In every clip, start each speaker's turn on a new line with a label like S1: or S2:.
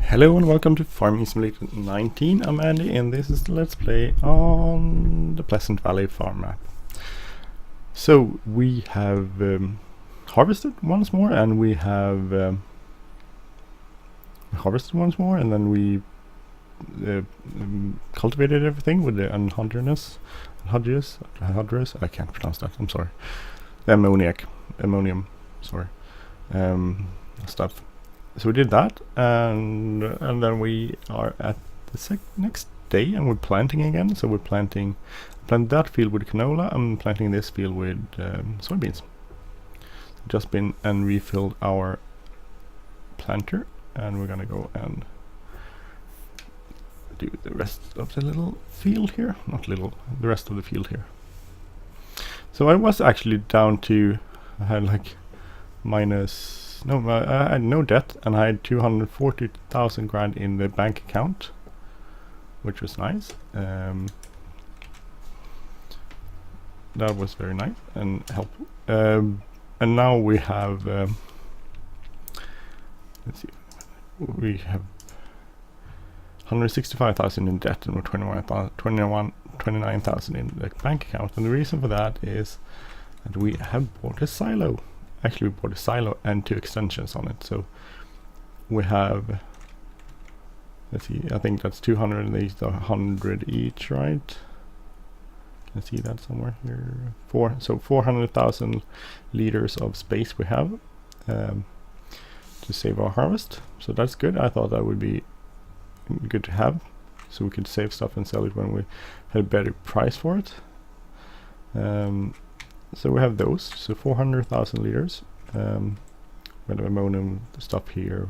S1: Hello and welcome to Farming Simulator 19. I'm Andy and this is the Let's Play on the Pleasant Valley farm map. So we have harvested once more, and we have harvested once more, and then we cultivated everything with the anhydrous, I can't pronounce that, I'm sorry. The ammonium, sorry, stuff. So we did that, and then we are at the next day, and we're planting again. So we're planted that field with canola. I'm planting this field with soybeans. Just been and refilled our planter, and we're gonna go and do the rest of the little field here. Not little, the rest of the field here. So I was actually down to, I had like I had no debt, and I had 240,000 grand in the bank account, which was nice. That was very nice and helpful. And now we have, let's see, we have 165,000 in debt, and we're 29,000 in the bank account. And the reason for that is that we have bought a silo. Actually, we bought a silo and 2 extensions on it. So we have, let's see, I think that's 200 and these are 100 each, right? Can see that somewhere here. So 400,000 liters of space we have to save our harvest. So that's good. I thought that would be good to have, so we could save stuff and sell it when we had a better price for it. So we have those, so 400,000 liters. We have ammonium stuff here.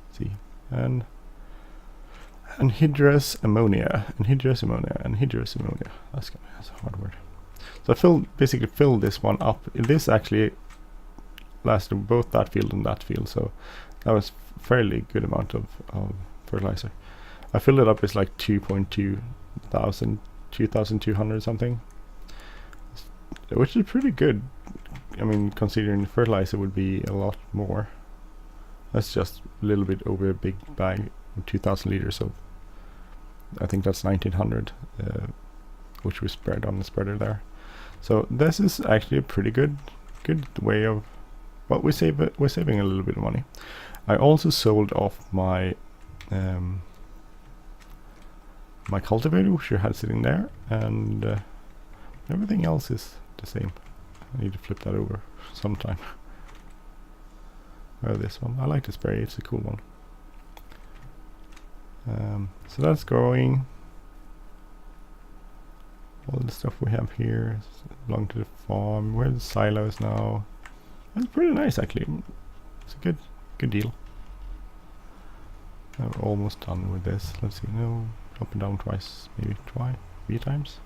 S1: Let's see, and anhydrous ammonia. That's a hard word. So I basically filled this one up. This actually lasted both that field and that field, so that was fairly good amount of fertilizer. I filled it up with like 2,200 something, which is pretty good. I mean, considering the fertilizer would be a lot more. That's just a little bit over a big bag of 2,000 liters, so I think that's 1,900, which we spread on the spreader there. So this is actually a pretty good way of, well, we're saving a little bit of money. I also sold off my my cultivator, which I had sitting there, and everything else is the same. I need to flip that over sometime. This one, I like the spray, it's a cool one. So that's growing. All the stuff we have here belong to the farm. Where the silos now. That's pretty nice actually. It's a good deal. We're almost done with this. Let's see, no, up and down twice, maybe 3 times.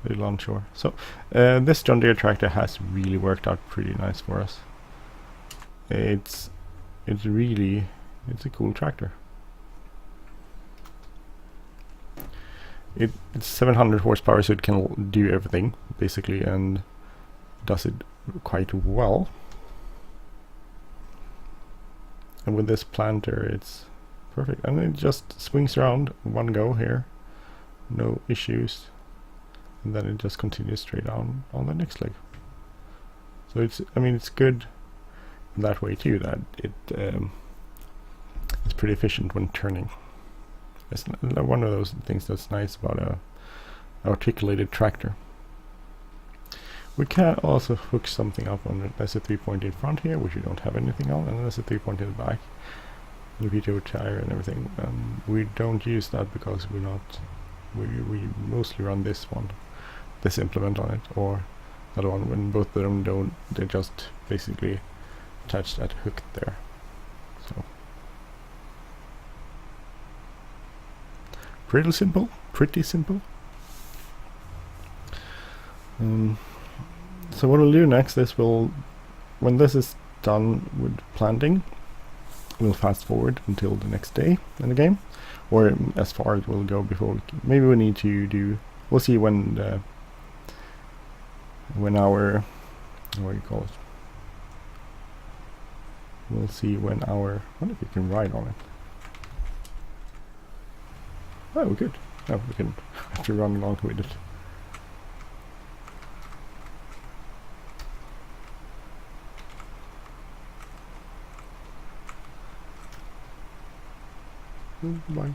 S1: A little unsure. So this John Deere tractor has really worked out pretty nice for us. It's a cool tractor. It's 700 horsepower, so it can do everything basically, and does it quite well. And with this planter, it's perfect, and it just swings around one go here, no issues. And then it just continues straight on the next leg. So it's good in that way too, that it's pretty efficient when turning. It's one of those things that's nice about a articulated tractor. We can also hook something up on it. There's a 3-point in front here, which we don't have anything on, and there's a 3-point in the back, the VTO tire and everything. We don't use that because we mostly run this one. This implement on it, or the other one. When both of them don't, they're just basically attached at hook there. So pretty simple. So what we'll do next is when this is done with planting, we'll fast forward until the next day in the game, or as far as we'll go before maybe we need to do. We'll see when our, what do you call it? we'll see when our... I wonder if we can ride on it. Oh, we could. No, we can have to run along with it. Bye.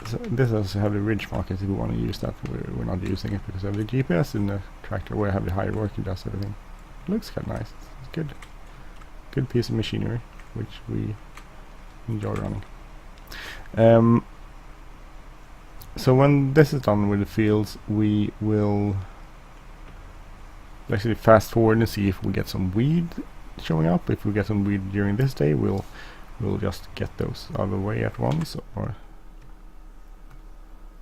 S1: So this also have the ridge markers if we want to use that. We're not using it because of the GPS in the tractor where I have the higher work, it does everything. Looks kind of nice. It's good. Good piece of machinery which we enjoy running. So when this is done with the fields, we will actually fast forward and see if we get some weed showing up. If we get some weed during this day, we'll just get those out of the way at once, or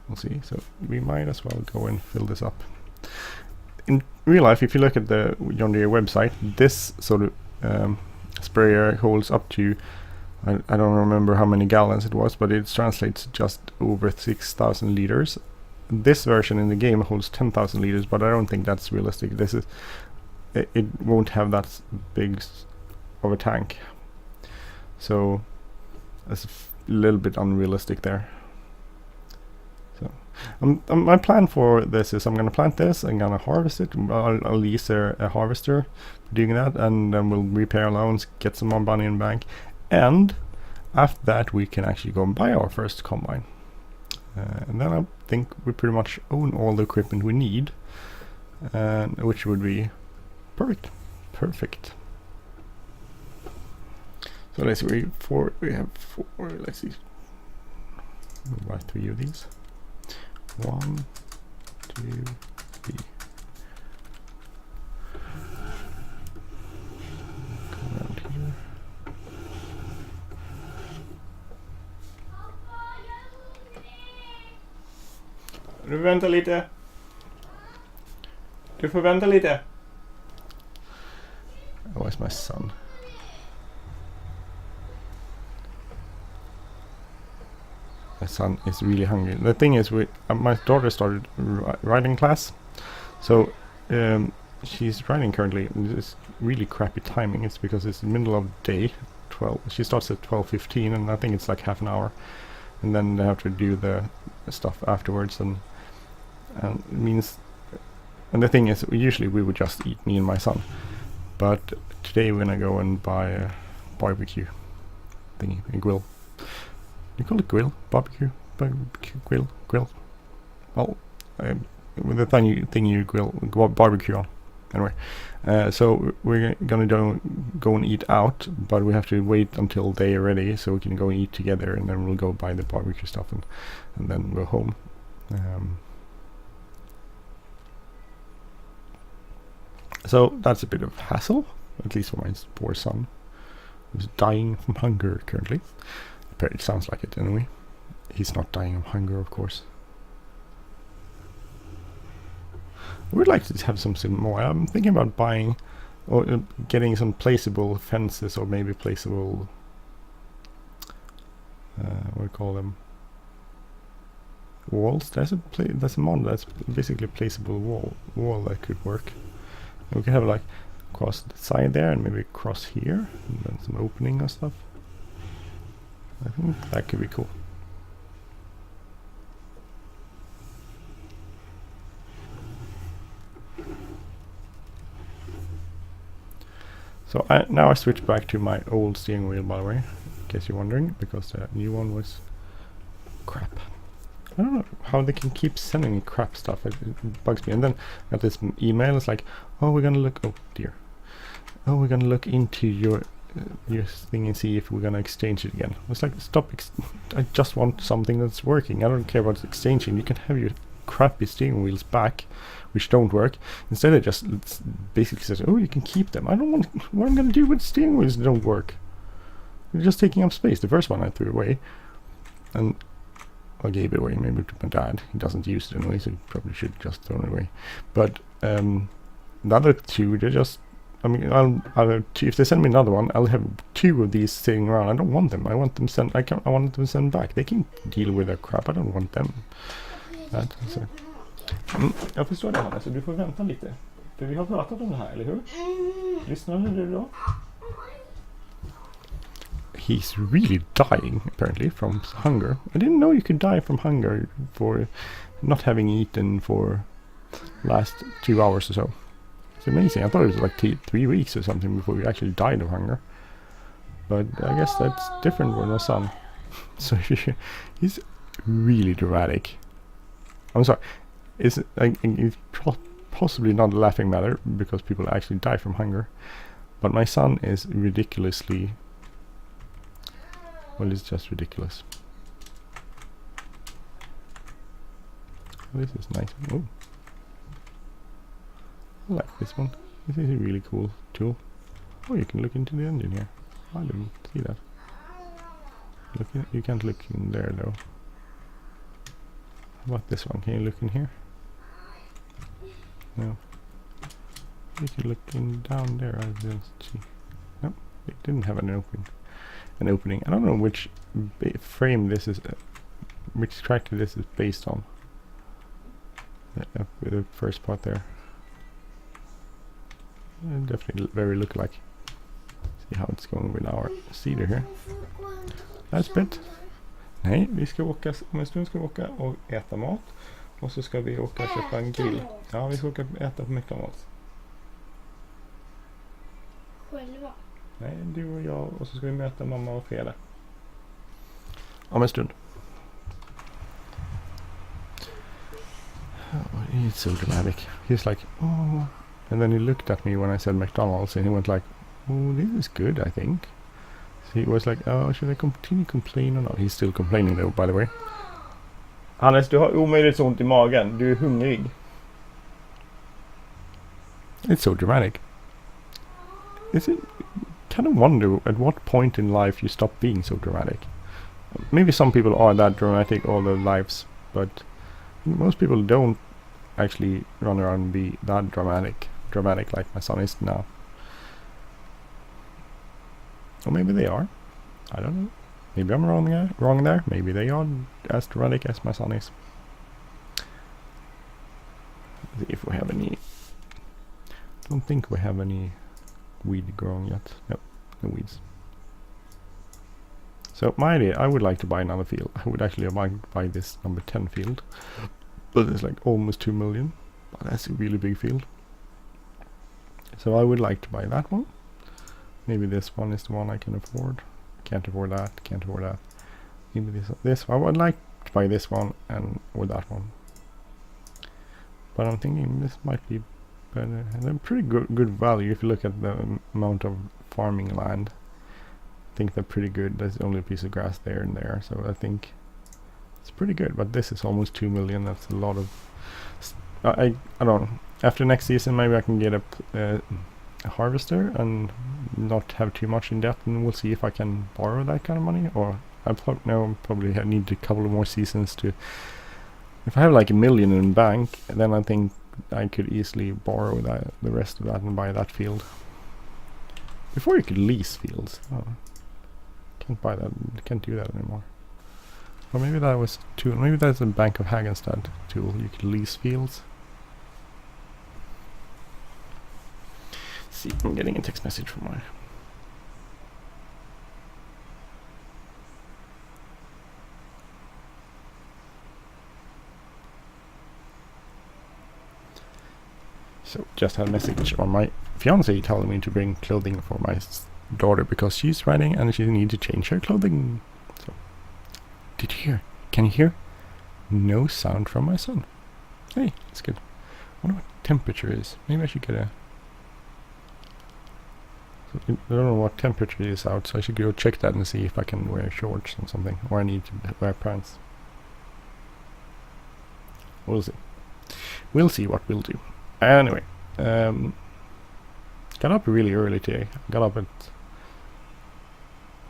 S1: we'll see. So we might as well go and fill this up. In real life, if you look at the John Deere website, this sort of sprayer holds up to, I don't remember how many gallons it was, but it translates just over 6,000 liters. This version in the game holds 10,000 liters, but I don't think that's realistic. This is it won't have that big of a tank, so that's a little bit unrealistic there. So my plan for this is I'm gonna plant this, I'm gonna harvest it. I'll lease a harvester for doing that, and then we'll repair allowance, get some more money in the bank, and after that we can actually go and buy our first combine. And then I think we pretty much own all the equipment we need, which would be perfect. Perfect. So let's see, we have four, let's see, we'll buy 3 of these. 1, 2, 3. Come around here. Du vänta lite. Du får vänta lite. Oh, where's my son? My son is really hungry. The thing is, my daughter started riding class, so she's riding currently. It's really crappy timing. It's because it's the middle of the day. 12. She starts at 12:15, and I think it's like half an hour, and then they have to do the stuff afterwards, and it means. And the thing is, usually we would just eat, me and my son, but today we're gonna go and buy a barbecue thingy, a grill. You call it grill? Barbecue? Grill? Well, with the thing you grill, barbecue on. Anyway, so we're gonna go and eat out, but we have to wait until they are ready so we can go and eat together, and then we'll go buy the barbecue stuff and then go home. So that's a bit of hassle, at least for my poor son, who's dying from hunger currently. It sounds like it anyway. He's not dying of hunger, of course. I would like to have something more. I'm thinking about buying or getting some placeable fences, or maybe placeable what do you call them? Walls. There's a mod that's basically a placeable wall that could work. And we could have like across the side there, and maybe across here, and then some opening and stuff. I think that could be cool. So now I switch back to my old steering wheel, by the way, in case you're wondering, because the new one was crap. I don't know how they can keep sending me crap stuff. It bugs me. And then I got this email. It's like, oh, we're gonna look. Oh dear. Oh, we're gonna look into your thing and see if we're gonna exchange it again. It's like, stop. I just want something that's working. I don't care about exchanging. You can have your crappy steering wheels back, which don't work. Instead, it just basically says, oh, you can keep them. I don't want. What I'm gonna do with steering wheels that don't work? They're just taking up space. The first one I threw away, and I gave it away maybe to my dad. He doesn't use it anyway, so he probably should just throw it away. But the other two, they're just. I mean, if they send me another one, I'll have 2 of these sitting around. I don't want them. I want them sent. I want them sent back. They can deal with their crap. I don't want them. Jag förstår det, Hanna, så du får vänta lite. För vi har pratat om det här, eller hur? Lyssnade du då? He's really dying, apparently, from hunger. I didn't know you could die from hunger for not having eaten for last 2 hours or so. It's amazing. I thought it was like 3 weeks or something before you actually died of hunger. But I guess that's different with my son. So he's really dramatic. I'm sorry. It's possibly not a laughing matter because people actually die from hunger. But my son is ridiculously... Well, it's just ridiculous. This is nice. Oh. I like this one. This is a really cool tool. Oh, you can look into the engine here. I didn't see that. You can't look in there though. How about this one? Can you look in here? No. You can look in down there. I didn't see. Nope, it didn't have an opening. I don't know which frame this is, which tractor this is based on. The first part there. Definitely very look-alike. See how it's going with our cedar here. That's bit. Nej, vi ska åka, om en stund ska vi åka och äta mat. Och så ska vi åka och köpa en grill. Ja, vi ska åka och äta på McDonalds.
S2: Själva?
S1: Nej, du och jag. Och så ska vi möta mamma och Freda. Om en stund. Oh, he's so dramatic. He's like, oh. And then he looked at me when I said McDonald's and he went like, oh, this is good, I think. So he was like, oh, should I continue complaining or not? He's still complaining though, by the way. Hannes, du har omöjligt ont i magen. Du är hungrig. It's so dramatic. Is it? Kind of wonder at what point in life you stop being so dramatic. Maybe some people are that dramatic all their lives, but most people don't actually run around and be that dramatic like my son is now. Or maybe they are. I don't know. Maybe I'm wrong there. Maybe they are as dramatic as my son is. Let's see if we have any. Don't think we have any weed growing yet. Nope, no weeds. So my idea, I would like to buy another field. I would actually like to buy this number 10 field. But it's like almost 2 million. But that's a really big field. So I would like to buy that one. Maybe this one is the one I can afford. Can't afford that, can't afford that. Maybe this I would like to buy this one and or that one. But I'm thinking this might be better. And they're pretty good value if you look at the amount of farming land. I think they're pretty good. There's only a piece of grass there and there, so I think it's pretty good. But this is almost 2 million. That's a lot of. I don't know. After next season, maybe I can get a harvester and not have too much in debt, and we'll see if I can borrow that kind of money. Or I probably need a couple of more seasons to. If I have like $1 million in bank, then I think I could easily borrow the rest of that and buy that field. Before you could lease fields. Oh, can't buy that. Can't do that anymore. Or maybe that was tool. Maybe that's a Bank of Hagenstad tool. You could lease fields. See, I'm getting a text message from my. So just had a message on my fiance telling me to bring clothing for my daughter because she's riding and she needs to change her clothing. So, did you hear? Can you hear? No sound from my son. Hey, that's good. I wonder what temperature is. Maybe I should get a. I don't know what temperature it is out, so I should go check that and see if I can wear shorts or something, or I need to wear pants. We'll see. We'll see what we'll do. Anyway, got up really early today. Got up at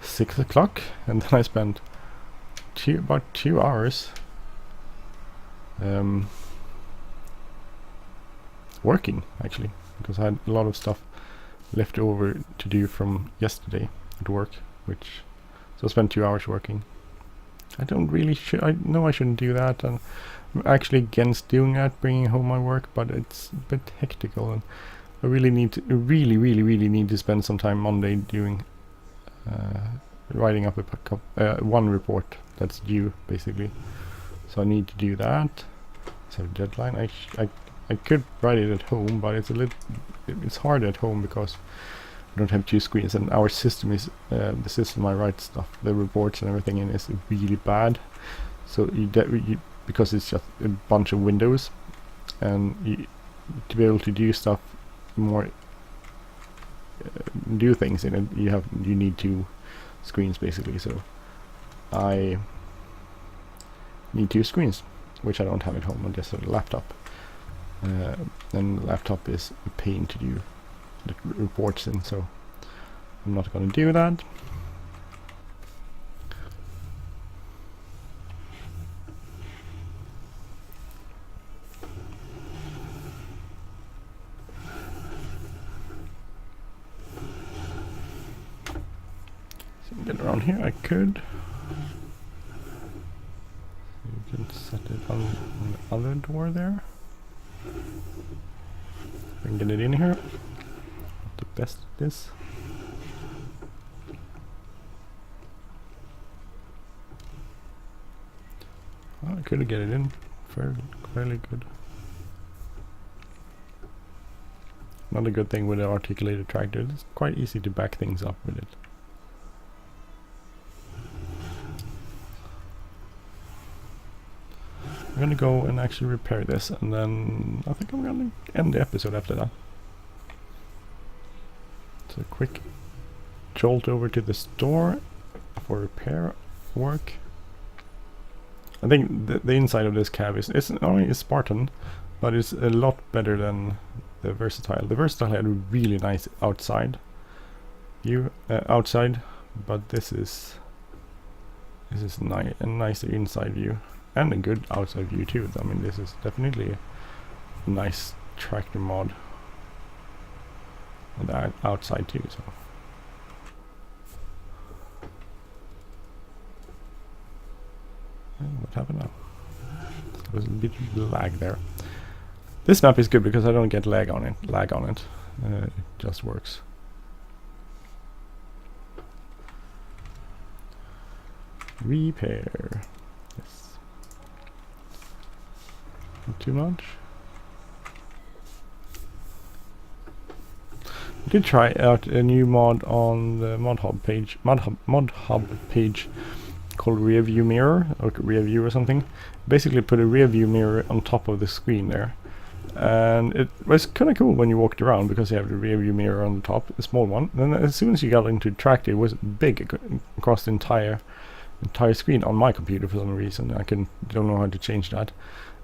S1: 6 o'clock, and then I spent about 2 hours working, actually, because I had a lot of stuff left over to do from yesterday at work, so I spent 2 hours working. I don't really I know I shouldn't do that, and actually against doing that, bringing home my work, but it's a bit hectical, and I really need to, really need to spend some time Monday doing, writing up one report that's due, basically. So I need to do that. So deadline. I could write it at home, but it's hard at home because I don't have two screens, and our system is the system I write stuff, the reports and everything in, is really bad. So because it's just a bunch of windows, and to be able to do stuff more, do things in it, you need two screens basically. So I need two screens, which I don't have at home. I just have a laptop, and the laptop is a pain to do the reports in, so I'm not going to do that. So get around here, I could. So you can set it on the other door there. I can get it in here. The best it is. Well, I could get it in fairly good. Another good thing with an articulated tractor, it's quite easy to back things up with it. I'm gonna go and actually repair this, and then I think I'm gonna end the episode after that. So a quick jolt over to the store for repair work. I think the inside of this cab it's only a Spartan, but it's a lot better than the Versatille. The Versatille had a really nice outside view, but this is a nicer inside view and a good outside view too. I mean, this is definitely a nice tractor mod on the outside too. So. What happened now? There was a bit of lag there. This map is good because I don't get lag on it. It just works. Repair. Yes. Not too much. I did try out a new mod on the mod hub page called rear view mirror, or rear view or something. Basically put a rear view mirror on top of the screen there, and it was kind of cool when you walked around because you have the rear view mirror on the top, a small one. Then as soon as you got into tractor, it was big across the entire screen on my computer for some reason. I don't know how to change that,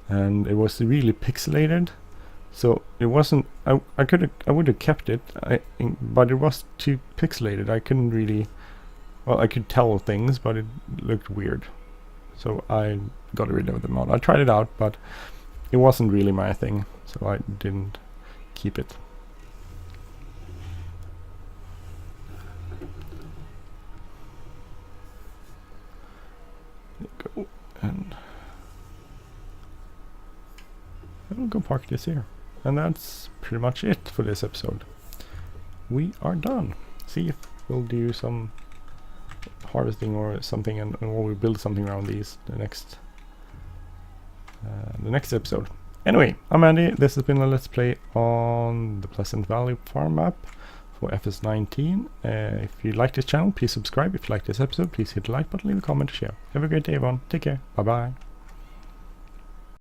S1: and it was really pixelated. So it wasn't. I would have kept it, but it was too pixelated. I couldn't really. Well, I could tell things, but it looked weird. So I got rid of the mod. I tried it out, but it wasn't really my thing, so I didn't keep it. There you go, and I'll go park this here. And that's pretty much it for this episode. We are done. See if we'll do some harvesting or something, and or we build something around these the next episode. Anyway, I'm Andy. This has been a Let's Play on the Pleasant Valley farm map for FS19. If you like this channel, please subscribe. If you like this episode, please hit the like button, leave a comment, share. Have a great day, everyone. Take care. Bye bye.